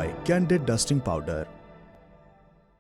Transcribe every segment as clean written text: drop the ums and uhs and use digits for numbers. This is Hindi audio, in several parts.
by Candid Dusting Powder.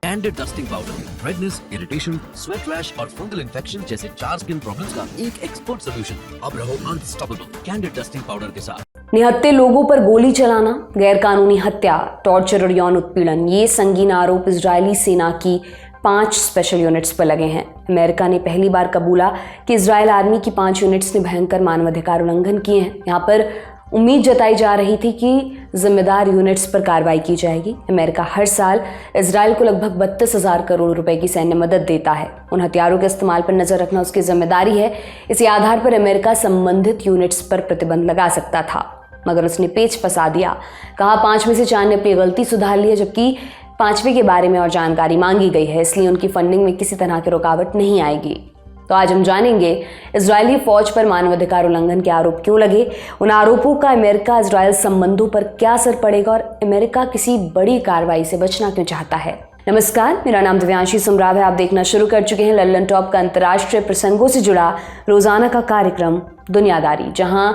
Candid dusting powder redness, irritation, sweat rash और फंगल इन्फेक्शन जैसे 4 स्किन प्रॉब्लम्स का एक एक्सपर्ट सॉल्यूशन। अब रहो अनस्टॉपेबल कैंडिड डस्टिंग पाउडर के साथ। निहत्थे लोगों पर गोली चलाना, गैरकानूनी हत्या, टॉर्चर और यौन उत्पीड़न, ये संगीन आरोप इजरायली सेना की 5 स्पेशल यूनिट्स पर लगे हैं। अमेरिका ने पहली बार कबूला कि इजरायल आर्मी की 5 यूनिट्स ने भयंकर मानवाधिकार उल्लंघन किए हैं। यहाँ पर उम्मीद जताई जा रही थी कि जिम्मेदार यूनिट्स पर कार्रवाई की जाएगी। अमेरिका हर साल इजरायल को लगभग 32,000 करोड़ रुपए की सैन्य मदद देता है। उन हथियारों के इस्तेमाल पर नजर रखना उसकी जिम्मेदारी है। इसी आधार पर अमेरिका संबंधित यूनिट्स पर प्रतिबंध लगा सकता था, मगर उसने पेच फंसा दिया। कहा 5 में से 4 ने अपनी गलती सुधार ली है, जबकि 5वें के बारे में और जानकारी मांगी गई है, इसलिए उनकी फंडिंग में किसी तरह की रुकावट नहीं आएगी। तो आज हम जानेंगे इजरायली फौज पर मानवाधिकार उल्लंघन के आरोप क्यों लगे, उन आरोपों का अमेरिका इजरायल संबंधों पर क्या असर पड़ेगा और अमेरिका किसी बड़ी कार्रवाई से बचना क्यों चाहता है। नमस्कार, मेरा नाम दिव्यांशी सुमराव है। आप देखना शुरू कर चुके हैं लल्लन टॉप का अंतर्राष्ट्रीय प्रसंगों से जुड़ा रोजाना का कार्यक्रम दुनियादारी, जहां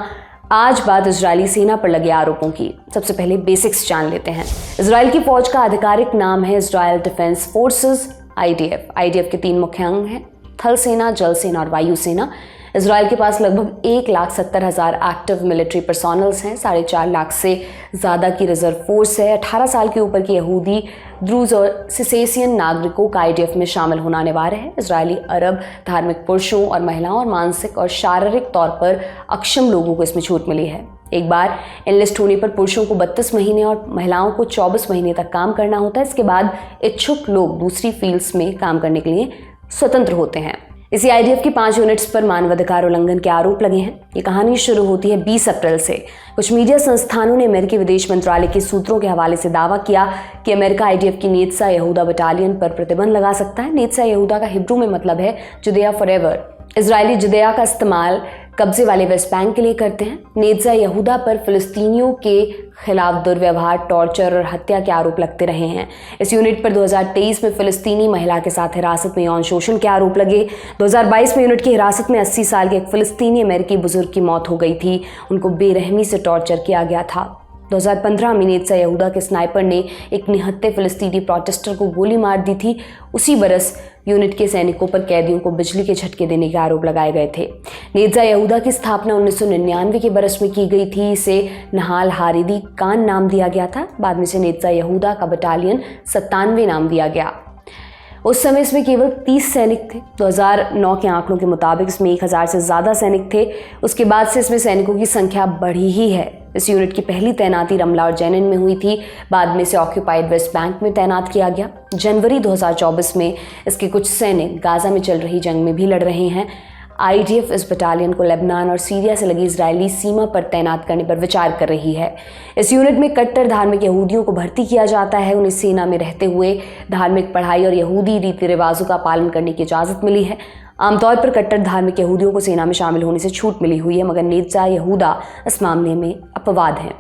आज बात इजरायली सेना पर लगे आरोपों की। सबसे पहले बेसिक्स जान लेते हैं। इजरायल की फौज का आधिकारिक नाम है Israel defence forces, IDF। IDF के 3 मुख्य अंग हैं, थल सेना, जल सेना और वायु सेना। इजरायल के पास लगभग 1,70,000 एक्टिव मिलिट्री पर्सोनल्स हैं। 4.5 लाख से ज़्यादा की रिजर्व फोर्स है। 18 साल के ऊपर के यहूदी, द्रूज और सिसेसियन नागरिकों का IDF में शामिल होना अनिवार्य है। इजरायली अरब, धार्मिक पुरुषों और महिलाओं और मानसिक और शारीरिक तौर पर अक्षम लोगों को इसमें छूट मिली है। एक बार एनलिस्ट होने पर पुरुषों को 32 महीने और महिलाओं को 24 महीने तक काम करना होता है। इसके बाद इच्छुक लोग दूसरी फील्ड्स में काम करने के लिए स्वतंत्र होते हैं। इसी IDF की 5 यूनिट्स पर मानवाधिकार उल्लंघन के आरोप लगे हैं। ये कहानी शुरू होती है 20 अप्रैल से। कुछ मीडिया संस्थानों ने अमेरिकी विदेश मंत्रालय के सूत्रों के हवाले से दावा किया कि अमेरिका IDF की नेत्सा यहूदा बटालियन पर प्रतिबंध लगा सकता है। नेत्सा यहूदा का हिब्रू में मतलब है जुदेया फॉरएवर। इजरायली जुदेया का इस्तेमाल कब्जे वाले वेस्ट बैंक के लिए करते हैं। नेत्सा यहूदा पर फिलिस्तीनियों के खिलाफ दुर्व्यवहार, टॉर्चर और हत्या के आरोप लगते रहे हैं। इस यूनिट पर 2023 में फिलिस्तीनी महिला के साथ हिरासत में यौन शोषण के आरोप लगे। 2022 में यूनिट की हिरासत में 80 साल के एक फिलिस्तीनी अमेरिकी बुजुर्ग की मौत हो गई थी। उनको बेरहमी से टॉर्चर किया गया था। 2015 में नेत्सा यहूदा के स्नाइपर ने एक निहत्थे फिलिस्तीनी प्रोटेस्टर को गोली मार दी थी। उसी बरस यूनिट के सैनिकों पर कैदियों को बिजली के झटके देने के आरोप लगाए गए थे। नेत्सा यहूदा की स्थापना 1999 के बरस में की गई थी। इसे नहाल हारिदी कान नाम दिया गया था। बाद में इसे नेत्सा यहूदा का बटालियन 97 नाम दिया गया। उस समय इसमें केवल 30 सैनिक थे। 2009 के आंकड़ों के मुताबिक इसमें 1000 से ज़्यादा सैनिक थे। उसके बाद से इसमें सैनिकों की संख्या बढ़ी ही है। इस यूनिट की पहली तैनाती रमला और जेनिन में हुई थी। बाद में इसे ऑक्यूपाइड वेस्ट बैंक में तैनात किया गया। जनवरी 2024 में इसके कुछ सैनिक गाजा में चल रही जंग में भी लड़ रहे हैं। IDF इस बटालियन को लेबनान और सीरिया से लगी इजरायली सीमा पर तैनात करने पर विचार कर रही है। इस यूनिट में कट्टर धार्मिक यहूदियों को भर्ती किया जाता है। उन्हें सेना में रहते हुए धार्मिक पढ़ाई और यहूदी रीति रिवाजों का पालन करने की इजाज़त मिली है। आमतौर पर कट्टर धार्मिक यहूदियों को सेना में शामिल होने से छूट मिली हुई है, मगर नेत्सा यहूदा इस मामले में अपवाद हैं।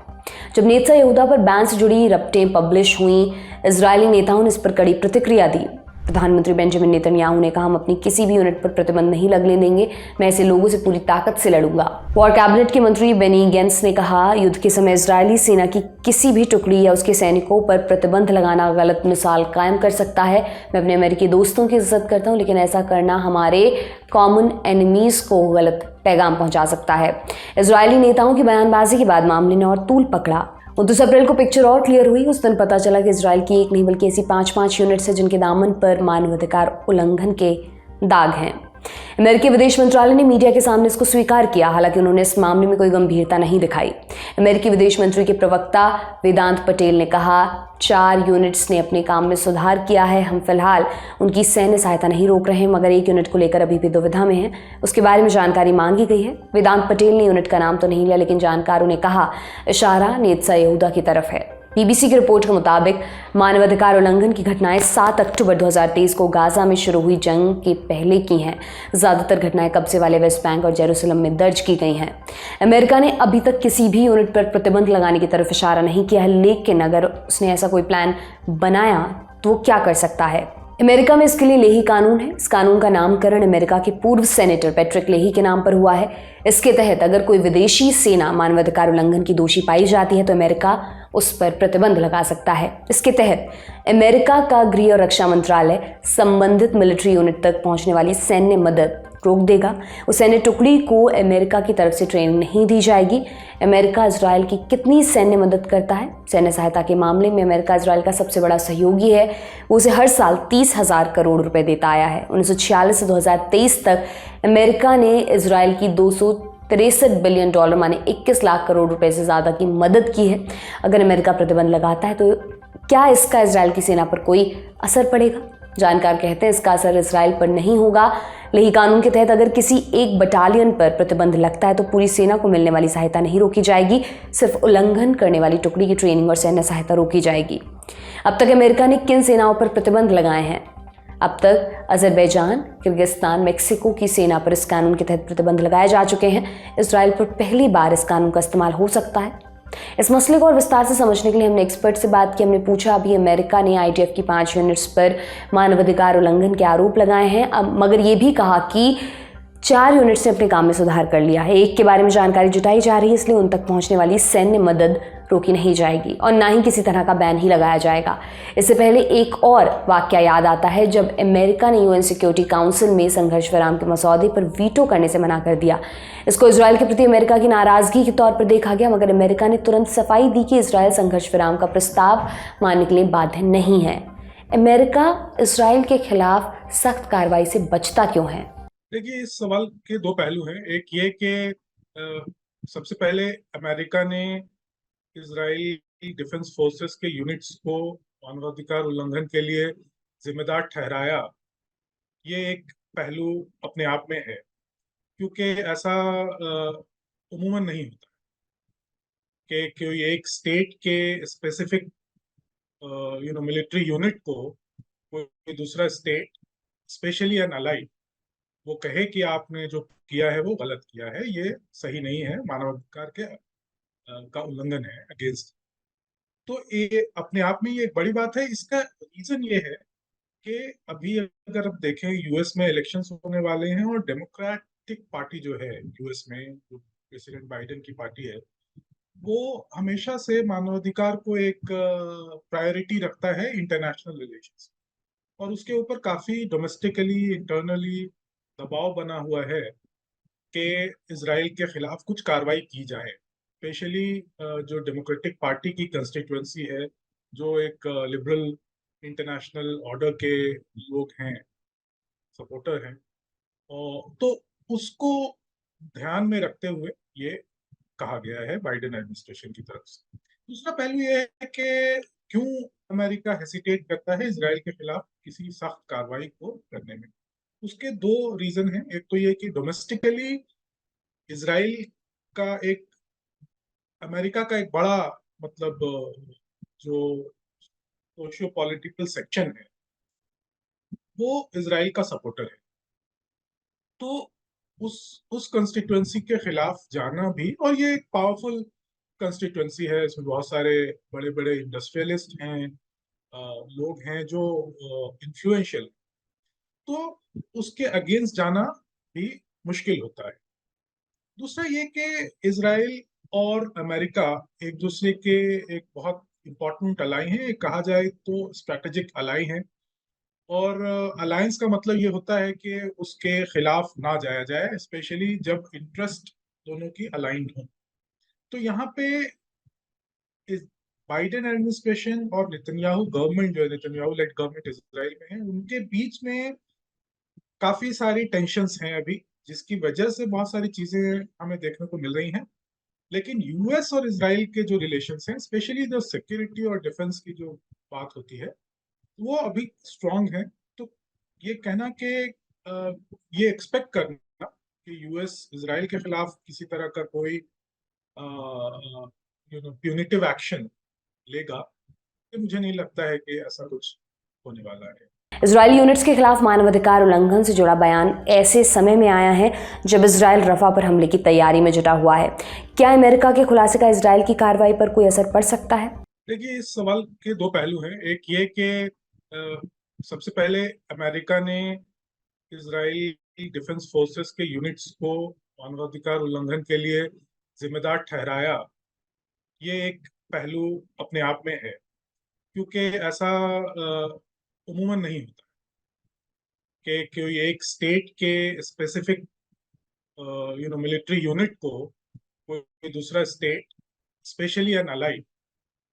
जब नेत्सा यहूदा पर बैन से जुड़ी रपटें पब्लिश हुई, इजरायली नेताओं ने इस पर कड़ी प्रतिक्रिया दी। प्रधानमंत्री बेंजामिन नेतन्याहू ने कहा, हम अपनी किसी भी यूनिट पर प्रतिबंध नहीं लगने देंगे, मैं ऐसे लोगों से पूरी ताकत से लड़ूंगा। वॉर कैबिनेट के मंत्री बेनी गेंट्स ने कहा, युद्ध के समय इजरायली सेना की किसी भी टुकड़ी या उसके सैनिकों पर प्रतिबंध लगाना गलत मिसाल कायम कर सकता है। मैं अपने अमेरिकी दोस्तों की इज्जत करता हूं, लेकिन ऐसा करना हमारे कॉमन एनिमीज को गलत पैगाम पहुंचा सकता है। इजरायली नेताओं की बयानबाजी के बाद मामले ने और तूल पकड़ा। 29 अप्रैल को पिक्चर और क्लियर हुई। उस दिन पता चला कि इजरायल की एक नहीं बल्कि ऐसी 5 यूनिट्स हैं जिनके दामन पर मानवाधिकार उल्लंघन के दाग हैं। अमेरिकी विदेश मंत्रालय ने मीडिया के सामने इसको स्वीकार किया, हालांकि उन्होंने इस मामले में कोई गंभीरता नहीं दिखाई। अमेरिकी विदेश मंत्री के प्रवक्ता वेदांत पटेल ने कहा, 4 यूनिट्स ने अपने काम में सुधार किया है। हम फिलहाल उनकी सैन्य सहायता नहीं रोक रहे हैं, मगर एक यूनिट को लेकर अभी भी दुविधा में है। उसके बारे में जानकारी मांगी गई है। वेदांत पटेल ने यूनिट का नाम तो नहीं लिया, लेकिन जानकारों ने कहा इशारा नेत्सा यहूदा की तरफ है। BBC की रिपोर्ट के मुताबिक मानवाधिकार उल्लंघन की घटनाएं 7 अक्टूबर 2023 को गाजा में शुरू हुई जंग के पहले की हैं। ज़्यादातर घटनाएं कब्जे वाले वेस्ट बैंक और जेरूसलम में दर्ज की गई हैं। अमेरिका ने अभी तक किसी भी यूनिट पर प्रतिबंध लगाने की तरफ इशारा नहीं किया है, लेकिन अगर उसने ऐसा कोई प्लान बनाया तो वो क्या कर सकता है। अमेरिका में इसके लिए लेही कानून है। इस कानून का नामकरण अमेरिका के पूर्व सेनेटर पैट्रिक लेही के नाम पर हुआ है। इसके तहत अगर कोई विदेशी सेना मानवाधिकार उल्लंघन की दोषी पाई जाती है तो अमेरिका उस पर प्रतिबंध लगा सकता है। इसके तहत अमेरिका का गृह और रक्षा मंत्रालय संबंधित मिलिट्री यूनिट तक पहुंचने वाली सैन्य मदद रोक देगा। उस सैन्य टुकड़ी को अमेरिका की तरफ से ट्रेनिंग नहीं दी जाएगी। अमेरिका इजराइल की कितनी सैन्य मदद करता है? सैन्य सहायता के मामले में अमेरिका इजराइल का सबसे बड़ा सहयोगी है। वो उसे हर साल 30,000 करोड़ रुपए देता आया है। 1946 से 2023 तक अमेरिका ने इजराइल की $263 बिलियन माने 21 लाख करोड़ रुपए से ज़्यादा की मदद की है। अगर अमेरिका प्रतिबंध लगाता है तो क्या इसका इजराइल की सेना पर कोई असर पड़ेगा? जानकार कहते हैं इसका असर इजराइल पर नहीं होगा। लेही कानून के तहत अगर किसी एक बटालियन पर प्रतिबंध लगता है तो पूरी सेना को मिलने वाली सहायता नहीं रोकी जाएगी, सिर्फ उल्लंघन करने वाली टुकड़ी की ट्रेनिंग और सैन्य सहायता रोकी जाएगी। अब तक अमेरिका ने किन सेनाओं पर प्रतिबंध लगाए हैं? अब तक अजरबैजान, किर्गिस्तान, मेक्सिको की सेना पर इस कानून के तहत प्रतिबंध लगाए जा चुके हैं। इजराइल पर पहली बार इस कानून का इस्तेमाल हो सकता है। इस मसले को और विस्तार से समझने के लिए हमने एक्सपर्ट से बात की। हमने पूछा अभी अमेरिका ने IDF की 5 यूनिट्स पर मानवाधिकार उल्लंघन के आरोप लगाए हैं, मगर ये भी कहा कि 4 यूनिट्स ने अपने काम में सुधार कर लिया है। एक के बारे में जानकारी जुटाई जा रही है, इसलिए उन तक पहुंचने वाली सैन्य मदद रोकी नहीं जाएगी और ना ही किसी तरह का बैन ही लगाया जाएगा। इससे पहले एक और वाकया याद आता है जब अमेरिका ने UN सिक्योरिटी काउंसिल में संघर्ष विराम के मसौदे पर वीटो करने से मना कर दिया। इसको इजराइल के प्रति अमेरिका की नाराजगी के तौर पर देखा गया, मगर अमेरिका ने तुरंत सफाई दी कि इजराइल संघर्ष विराम का प्रस्ताव मानने के लिए बाध्य नहीं है। अमेरिका इजराइल के खिलाफ सख्त कार्रवाई से बचता क्यों है? देखिए, इस सवाल के 2 पहलू हैं। एक ये कि सबसे पहले अमेरिका ने इजरायली डिफेंस फोर्सेस के यूनिट्स को मानवाधिकार उल्लंघन के लिए जिम्मेदार ठहराया। ये एक पहलू अपने आप में है, क्योंकि ऐसा उमूमन नहीं होता कि कोई एक स्टेट के स्पेसिफिक मिलिट्री यूनिट को कोई दूसरा स्टेट, स्पेशली एन अलाई, वो कहे कि आपने जो किया है वो गलत किया है, ये सही नहीं है, मानवाधिकार के का उल्लंघन है, अगेंस्ट। तो ये अपने आप में ये एक बड़ी बात है। इसका रीजन ये है कि अभी अगर आप देखें, यूएस में इलेक्शंस होने वाले हैं और डेमोक्रेटिक पार्टी जो है यूएस में, जो प्रेसिडेंट बाइडेन की पार्टी है, वो हमेशा से मानवाधिकार को एक प्रायोरिटी रखता है इंटरनेशनल रिलेशंस, और उसके ऊपर काफी डोमेस्टिकली, इंटरनली दबाव बना हुआ है कि इजराइल के खिलाफ कुछ कार्रवाई की जाए। स्पेशली जो डेमोक्रेटिक पार्टी की कंस्टिट्यूएंसी है, जो एक लिबरल इंटरनेशनल ऑर्डर के लोग हैं, सपोर्टर हैं, और तो उसको ध्यान में रखते हुए ये कहा गया है बाइडेन एडमिनिस्ट्रेशन की तरफ से। दूसरा पहलू ये है कि क्यों अमेरिका हेसिटेट करता है इजराइल के खिलाफ किसी सख्त कार्रवाई को करने में। उसके 2 रीजन हैं। एक तो ये कि डोमेस्टिकली इजराइल का एक, अमेरिका का एक बड़ा, मतलब जो सोशियो पॉलिटिकल सेक्शन है वो इजराइल का सपोर्टर है। तो उस कंस्टिट्यूएंसी के खिलाफ जाना भी, और ये एक पावरफुल कंस्टिट्यूएंसी है, इसमें बहुत सारे बड़े बड़े इंडस्ट्रियलिस्ट हैं, लोग हैं जो इन्फ्लुएंशियल, तो उसके अगेंस्ट जाना भी मुश्किल होता है। दूसरा ये कि इजराइल और अमेरिका एक दूसरे के एक बहुत इंपॉर्टेंट अलाई हैं, कहा जाए तो स्ट्रैटेजिक अलाई हैं, और अलायंस का मतलब ये होता है कि उसके खिलाफ ना जाया जाए, स्पेशली जब इंटरेस्ट दोनों की अलाइंड हो। तो यहाँ पे बाइडेन एडमिनिस्ट्रेशन और नेतन्याहू गवर्नमेंट, जो है नेतन्याहू लेड गवर्नमेंट इजराइल में है, उनके बीच में काफी सारी टेंशन्स हैं अभी, जिसकी वजह से बहुत सारी चीजें हमें देखने को मिल रही हैं। लेकिन यूएस और इजराइल के जो रिलेशंस हैं, स्पेशली जो सिक्योरिटी और डिफेंस की जो बात होती है, वो अभी स्ट्रांग है। तो ये कहना कि ये एक्सपेक्ट करना कि यूएस इजराइल के खिलाफ किसी तरह का कोई प्यूनिटिव एक्शन लेगा, तो मुझे नहीं लगता है कि ऐसा कुछ होने वाला है। इजरायली यूनिट्स के खिलाफ मानवाधिकार उल्लंघन से जुड़ा बयान ऐसे समय में आया है जब इजराइल रफा पर हमले की तैयारी में जुटा हुआ है। क्या अमेरिका के खुलासे का इजराइल की कार्रवाई पर कोई असर पड़ सकता है? देखिए, इस सवाल के 2 पहलू हैं। एक ये कि सबसे पहले अमेरिका ने इजरायली डिफेंस फोर्सेस के यूनिट्स को मानवाधिकार उल्लंघन के लिए जिम्मेदार ठहराया। ये एक पहलू अपने आप में है, क्योंकि ऐसा उमूमन नहीं होता कि कोई एक स्टेट के स्पेसिफिक मिलिट्री यूनिट को कोई दूसरा स्टेट, स्पेशली एन अलाई,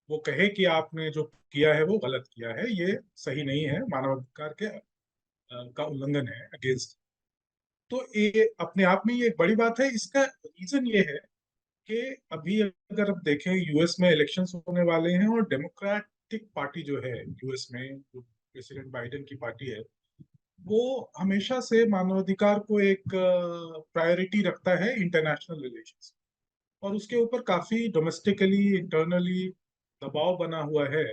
वो कहे कि आपने जो किया है वो गलत किया है, ये सही नहीं है, मानवाधिकार के का उल्लंघन है, अगेंस्ट। तो ये अपने आप में ये एक बड़ी बात है। इसका रीजन ये है कि अभी अगर आप देखें, यूएस में इलेक्शंस होने वाले हैं और डेमोक्रेटिक पार्टी जो है यूएस में, जो प्रेसिडेंट बाइडेन की पार्टी है, वो हमेशा से मानवाधिकार को एक प्रायोरिटी रखता है इंटरनेशनल रिलेशंस, और उसके ऊपर काफी डोमेस्टिकली, इंटरनली दबाव बना हुआ है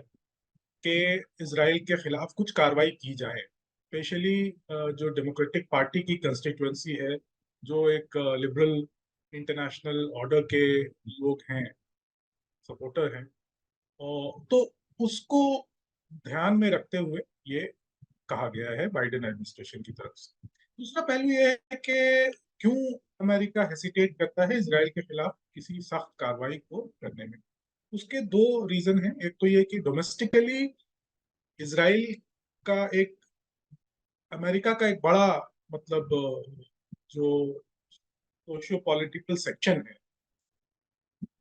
कि इजराइल के खिलाफ कुछ कार्रवाई की जाए। स्पेशली जो डेमोक्रेटिक पार्टी की कंस्टिट्यूएंसी है, जो एक लिबरल इंटरनेशनल ऑर्डर के लोग हैं, सपोर्टर हैं, और तो उसको ध्यान में रखते हुए ये कहा गया है बाइडेन एडमिनिस्ट्रेशन की तरफ से। दूसरा पहलू ये है कि क्यों अमेरिका हेसिटेट करता है इजराइल के खिलाफ किसी सख्त कार्रवाई को करने में। उसके दो रीजन हैं। एक तो ये कि डोमेस्टिकली इजराइल का एक, अमेरिका का एक बड़ा मतलब जो सोशियो पॉलिटिकल सेक्शन है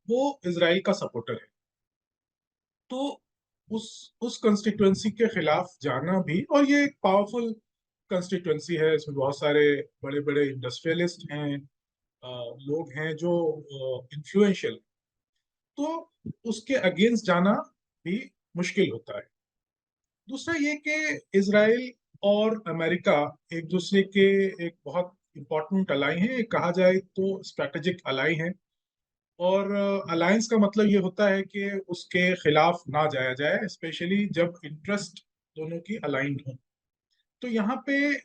वो इजराइल का सपोर्टर है। तो उस कंस्टिट्यूएंसी के खिलाफ जाना भी, और ये एक पावरफुल कंस्टिट्यूएंसी है, इसमें बहुत सारे बड़े बड़े इंडस्ट्रियलिस्ट हैं, लोग हैं जो इन्फ्लुएंशियल, तो उसके अगेंस्ट जाना भी मुश्किल होता है। दूसरा ये कि इजराइल और अमेरिका एक दूसरे के एक बहुत इंपॉर्टेंट अलाई हैं, कहा जाए तो स्ट्रैटेजिक अलाई हैं, और अलायंस का मतलब ये होता है कि उसके खिलाफ ना जाया जाए, स्पेशली जब इंटरेस्ट दोनों की अलाइंड हो। तो यहाँ पे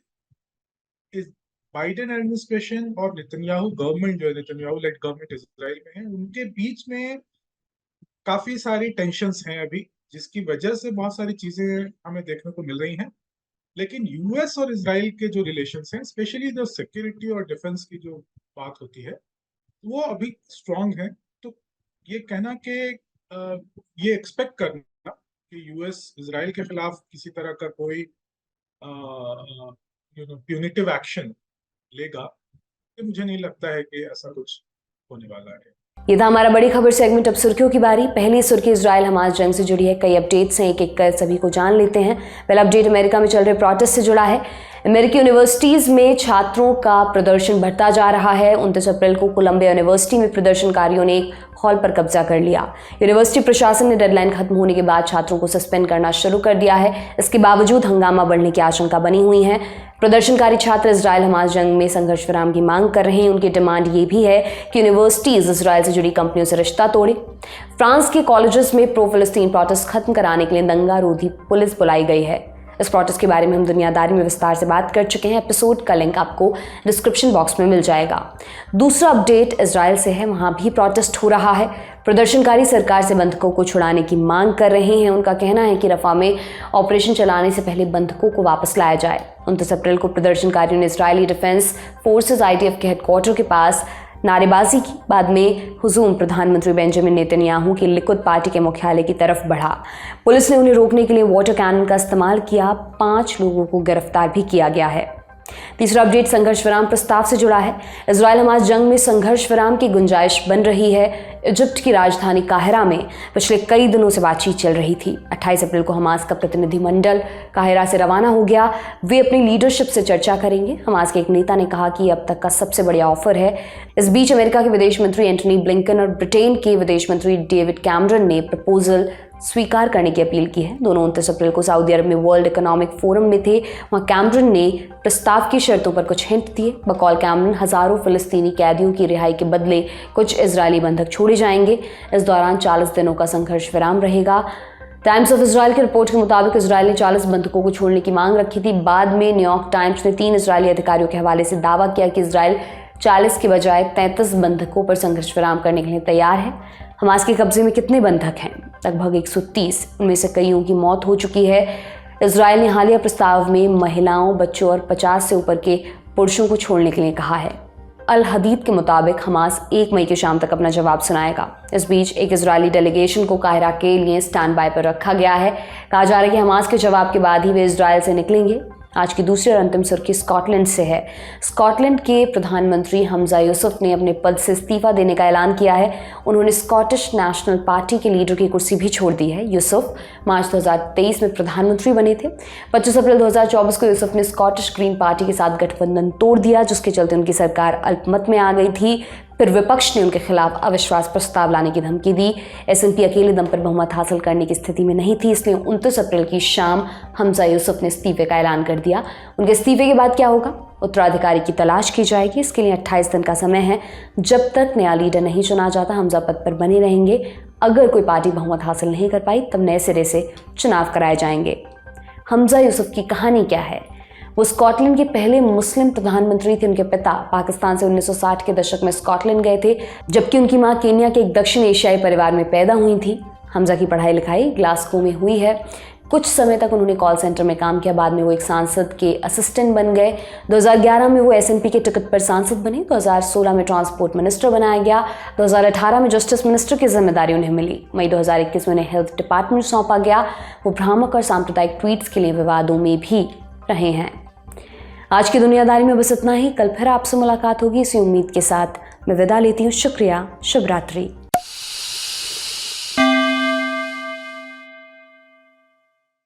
इस बाइडेन एडमिनिस्ट्रेशन और नेतन्याहू गवर्नमेंट, जो है नेतन्याहू लेड गवर्नमेंट इजराइल में है, उनके बीच में काफी सारी टेंशन्स हैं अभी, जिसकी वजह से बहुत सारी चीजें हमें देखने को मिल रही हैं। लेकिन यूएस और इजराइल के जो रिलेशंस हैं, स्पेशली जो सिक्योरिटी और डिफेंस की जो बात होती है, वो अभी स्ट्रांग है। तो ये कहना कि ये एक्सपेक्ट करना कि यूएस इजराइल के खिलाफ किसी तरह का कोई प्यूनिटिव एक्शन लेगा, ये मुझे नहीं लगता है कि ऐसा कुछ होने वाला है। ये था हमारा बड़ी खबर सेगमेंट। अब सुर्खियों की बारी। पहली सुर्खी इजराइल हमास जंग से जुड़ी है। कई अपडेट्स हैं, एक एक कर सभी को जान लेते हैं। पहला अपडेट अमेरिका में चल रहे प्रोटेस्ट से जुड़ा है। अमेरिकी यूनिवर्सिटीज में छात्रों का प्रदर्शन बढ़ता जा रहा है। 29 अप्रैल को कोलंबिया यूनिवर्सिटी में प्रदर्शनकारियों ने एक हॉल पर कब्जा कर लिया। यूनिवर्सिटी प्रशासन ने डेडलाइन खत्म होने के बाद छात्रों को सस्पेंड करना शुरू कर दिया है। इसके बावजूद हंगामा बढ़ने की आशंका बनी हुई है। प्रदर्शनकारी छात्र इजराइल हमास जंग में संघर्ष विराम की मांग कर रहे हैं। उनकी डिमांड ये भी है कि यूनिवर्सिटीज इजराइल से जुड़ी कंपनियों से रिश्ता तोड़े। फ्रांस के कॉलेजेस में प्रो फिलिस्तीन प्रोटेस्ट खत्म कराने के लिए दंगा रोधी पुलिस बुलाई गई है। इस प्रोटेस्ट के बारे में हम दुनियादारी में विस्तार से बात कर चुके हैं। एपिसोड का लिंक आपको डिस्क्रिप्शन बॉक्स में मिल जाएगा। दूसरा अपडेट इजराइल से है। वहां भी प्रोटेस्ट हो रहा है। प्रदर्शनकारी सरकार से बंधकों को छुड़ाने की मांग कर रहे हैं। उनका कहना है कि रफा में ऑपरेशन चलाने से पहले बंधकों को वापस लाया जाए। 29 अप्रैल को प्रदर्शनकारियों ने इजरायली डिफेंस फोर्सेज IDF के हेडक्वार्टर के पास नारेबाजी की। बाद में हुजूम प्रधानमंत्री बेंजामिन नेतन्याहू की लिकुद पार्टी के मुख्यालय की तरफ बढ़ा। पुलिस ने उन्हें रोकने के लिए वाटर कैनन का इस्तेमाल किया। 5 लोगों को गिरफ्तार भी किया गया है। तीसरा अपडेट संघर्ष विराम प्रस्ताव से जुड़ा है। इजराइल हमास जंग में संघर्ष विराम की गुंजाइश बन रही है। इजिप्ट की राजधानी काहिरा में पिछले कई दिनों से बातचीत चल रही थी। 28 अप्रैल को हमास का प्रतिनिधिमंडल काहिरा से रवाना हो गया। वे अपनी लीडरशिप से चर्चा करेंगे। हमास के एक नेता ने कहा कि अब तक का सबसे बड़ा ऑफर है। इस बीच अमेरिका के विदेश मंत्री एंटनी ब्लिंकन और ब्रिटेन के विदेश मंत्री डेविड कैमरन ने प्रपोजल स्वीकार करने की अपील की है। दोनों 29 अप्रैल को सऊदी अरब में वर्ल्ड इकोनॉमिक फोरम में थे। वहाँ कैमरन ने प्रस्ताव की शर्तों पर कुछ हिंट दिए। बकौल कैमरन हजारों फिलिस्तीनी कैदियों की रिहाई के बदले कुछ इजरायली बंधक छोड़े जाएंगे। इस दौरान 40 दिनों का संघर्ष विराम रहेगा। टाइम्स ऑफ इजराइल की रिपोर्ट के मुताबिक इजराइल ने 40 बंधकों को छोड़ने की मांग रखी थी। बाद में न्यूयॉर्क टाइम्स ने 3 इजरायली अधिकारियों के हवाले से दावा किया कि इजराइल 40 के बजाय 33 बंधकों पर संघर्ष विराम करने के लिए तैयार है। हमास के कब्जे में कितने बंधक हैं? लगभग 130। उनमें से कईयों की मौत हो चुकी है। इजराइल ने हालिया प्रस्ताव में महिलाओं, बच्चों और 50 से ऊपर के पुरुषों को छोड़ने के लिए कहा है। अल हदीद के मुताबिक हमास 1 मई की शाम तक अपना जवाब सुनाएगा। इस बीच एक इजरायली डेलीगेशन को काहिरा के लिए स्टैंड बाय पर रखा गया है। कहा जा रहा है कि हमास के जवाब के बाद ही वे इजरायल से निकलेंगे। आज की दूसरी और अंतिम सुर्खी स्कॉटलैंड से है। स्कॉटलैंड के प्रधानमंत्री हमजा यूसुफ ने अपने पद से इस्तीफा देने का ऐलान किया है। उन्होंने स्कॉटिश नेशनल पार्टी के लीडर की कुर्सी भी छोड़ दी है। यूसुफ मार्च 2023 में प्रधानमंत्री बने थे। 25 अप्रैल 2024 को यूसुफ ने स्कॉटिश ग्रीन पार्टी के साथ गठबंधन तोड़ दिया, जिसके चलते उनकी सरकार अल्पमत में आ गई थी। फिर विपक्ष ने उनके खिलाफ अविश्वास प्रस्ताव लाने की धमकी दी। एसएनपी अकेले दम पर बहुमत हासिल करने की स्थिति में नहीं थी, इसलिए 29 अप्रैल की शाम हमजा यूसुफ ने इस्तीफे का ऐलान कर दिया। उनके इस्तीफे के बाद क्या होगा? उत्तराधिकारी की तलाश की जाएगी। इसके लिए 28 दिन का समय है। जब तक नया लीडर नहीं चुना जाता, हमजा पद पर बने रहेंगे। अगर कोई पार्टी बहुमत हासिल नहीं कर पाई, तब नए सिरे से चुनाव कराए जाएंगे। हमजा यूसुफ की कहानी क्या है? वो स्कॉटलैंड के पहले मुस्लिम प्रधानमंत्री थे। उनके पिता पाकिस्तान से 1960 के दशक में स्कॉटलैंड गए थे, जबकि उनकी मां केन्या के एक दक्षिण एशियाई परिवार में पैदा हुई थी। हमजा की पढ़ाई लिखाई ग्लासगो में हुई है। कुछ समय तक उन्होंने कॉल सेंटर में काम किया। बाद में वो एक सांसद के असिस्टेंट बन गए। 2011 में वो एसएनपी के टिकट पर सांसद बने। 2016 में ट्रांसपोर्ट मिनिस्टर बनाया गया। 2018 में जस्टिस मिनिस्टर की जिम्मेदारी उन्हें मिली। मई 2021 में उन्हें हेल्थ डिपार्टमेंट सौंपा गया। वो भ्रामक और सांप्रदायिक ट्वीट्स के लिए विवादों में भी रहे हैं। आज की दुनियादारी में बस इतना ही। कल फिर आपसे मुलाकात होगी इसी उम्मीद के साथ मैं विदा लेती हूँ। शुक्रिया। शुभ रात्रि।